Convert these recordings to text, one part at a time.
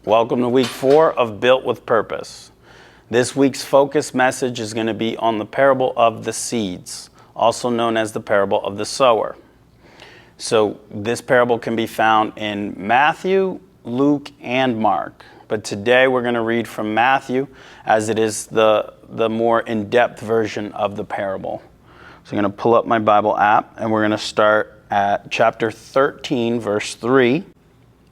Welcome to week 4 of Built with Purpose. This week's focus message is going to be on the parable of the seeds, also known as the parable of the sower. So this parable can be found in Matthew, Luke, and Mark. But today we're going to read from Matthew, as it is the more in-depth version of the parable. So I'm going to pull up my Bible app, and we're going to start at chapter 13, verse 3.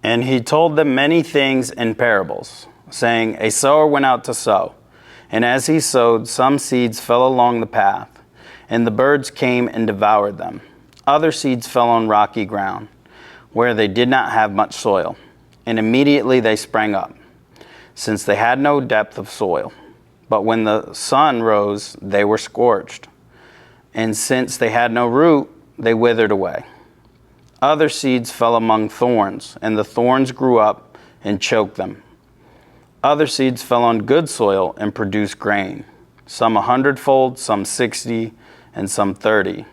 And he told them many things in parables, saying, A sower went out to sow. And as he sowed, some seeds fell along the path, and the birds came and devoured them. Other seeds fell on rocky ground, where they did not have much soil. And immediately they sprang up, since they had no depth of soil. But when the sun rose, they were scorched. And since they had no root, they withered away. Other seeds fell among thorns, and the thorns grew up and choked them. Other seeds fell on good soil and produced grain, some 100-fold, some 60, and some 30.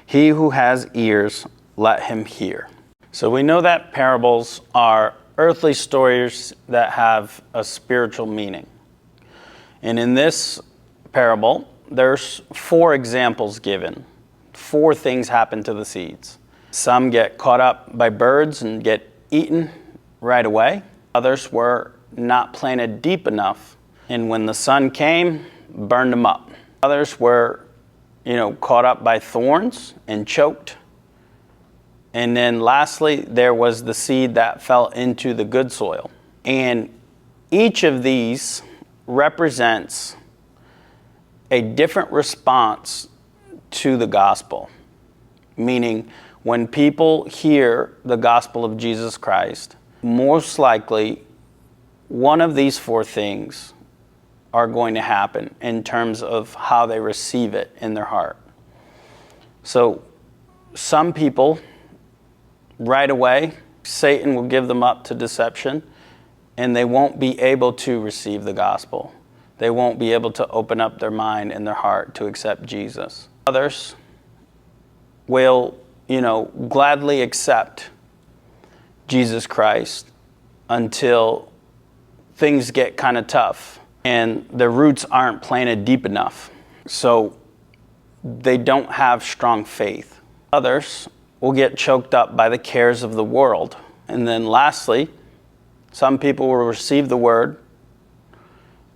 He who has ears, let him hear. So we know that parables are earthly stories that have a spiritual meaning. And in this parable, there's 4 examples given. 4 things happen to the seeds. Some get caught up by birds and get eaten right away. Others were not planted deep enough, and when the sun came, burned them up. Others were, caught up by thorns and choked. And then lastly, there was the seed that fell into the good soil. And each of these represents a different response to the gospel, meaning when people hear the gospel of Jesus Christ, most likely one of these 4 things are going to happen in terms of how they receive it in their heart. So some people, right away, Satan will give them up to deception, and they won't be able to receive the gospel. They won't be able to open up their mind and their heart to accept Jesus. Others will gladly accept Jesus Christ until things get kind of tough and their roots aren't planted deep enough. So they don't have strong faith. Others will get choked up by the cares of the world. And then lastly, some people will receive the word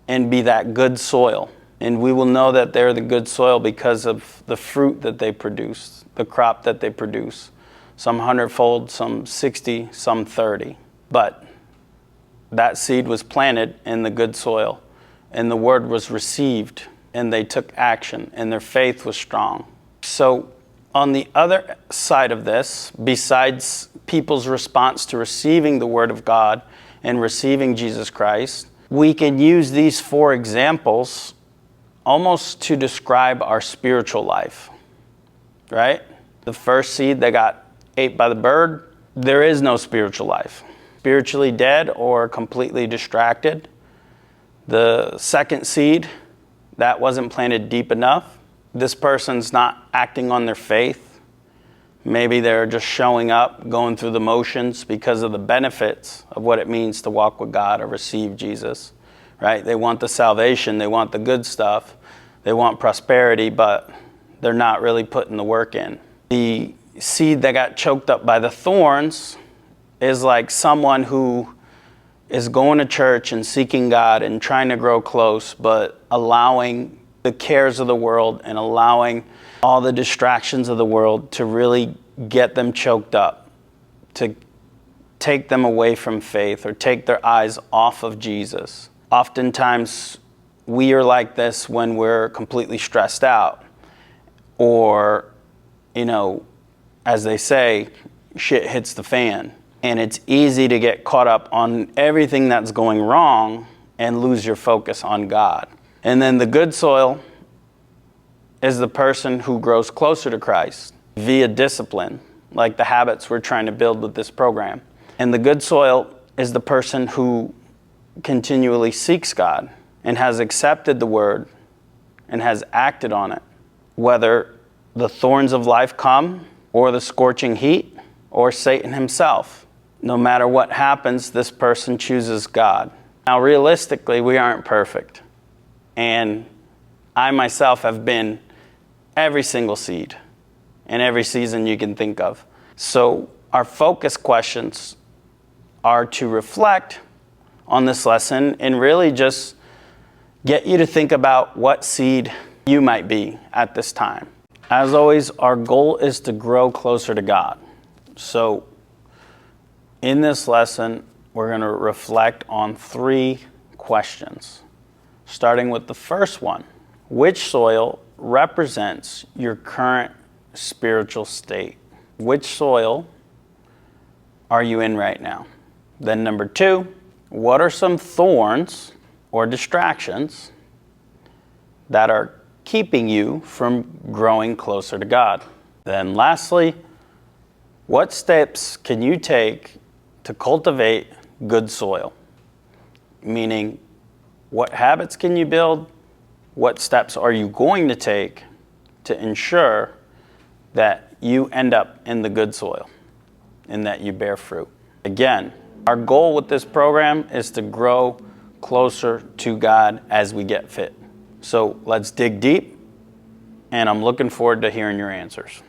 and be that good soil. And we will know that they're the good soil because of the fruit that they produce, the crop that they produce. Some 100-fold, some 60, some 30. But that seed was planted in the good soil, and the word was received, and they took action, and their faith was strong. So on the other side of this, besides people's response to receiving the word of God and receiving Jesus Christ, we can use these 4 examples almost to describe our spiritual life, right? The first seed that got ate by the bird, there is no spiritual life. Spiritually dead or completely distracted. The second seed, that wasn't planted deep enough. This person's not acting on their faith. Maybe they're just showing up, going through the motions because of the benefits of what it means to walk with God or receive Jesus. Right? They want the salvation, they want the good stuff, they want prosperity, but they're not really putting the work in. The seed that got choked up by the thorns is like someone who is going to church and seeking God and trying to grow close, but allowing the cares of the world and allowing all the distractions of the world to really get them choked up, to take them away from faith or take their eyes off of Jesus. Oftentimes, we are like this when we're completely stressed out or, as they say, shit hits the fan. And it's easy to get caught up on everything that's going wrong and lose your focus on God. And then the good soil is the person who grows closer to Christ via discipline, like the habits we're trying to build with this program. And the good soil is the person who continually seeks God and has accepted the word and has acted on it, whether the thorns of life come or the scorching heat or Satan himself. no matter what happens, this person chooses God. Now, realistically, we aren't perfect. And I myself have been every single seed in every season you can think of. So our focus questions are to reflect on this lesson and really just get you to think about what seed you might be at this time. As always, our goal is to grow closer to God. So in this lesson, we're going to reflect on 3 questions, starting with the first one. Which soil represents your current spiritual state? Which soil are you in right now? Then number 2, what are some thorns or distractions that are keeping you from growing closer to God? Then lastly, what steps can you take to cultivate good soil? Meaning, what habits can you build? What steps are you going to take to ensure that you end up in the good soil and that you bear fruit? Again, our goal with this program is to grow closer to God as we get fit. So let's dig deep, and I'm looking forward to hearing your answers.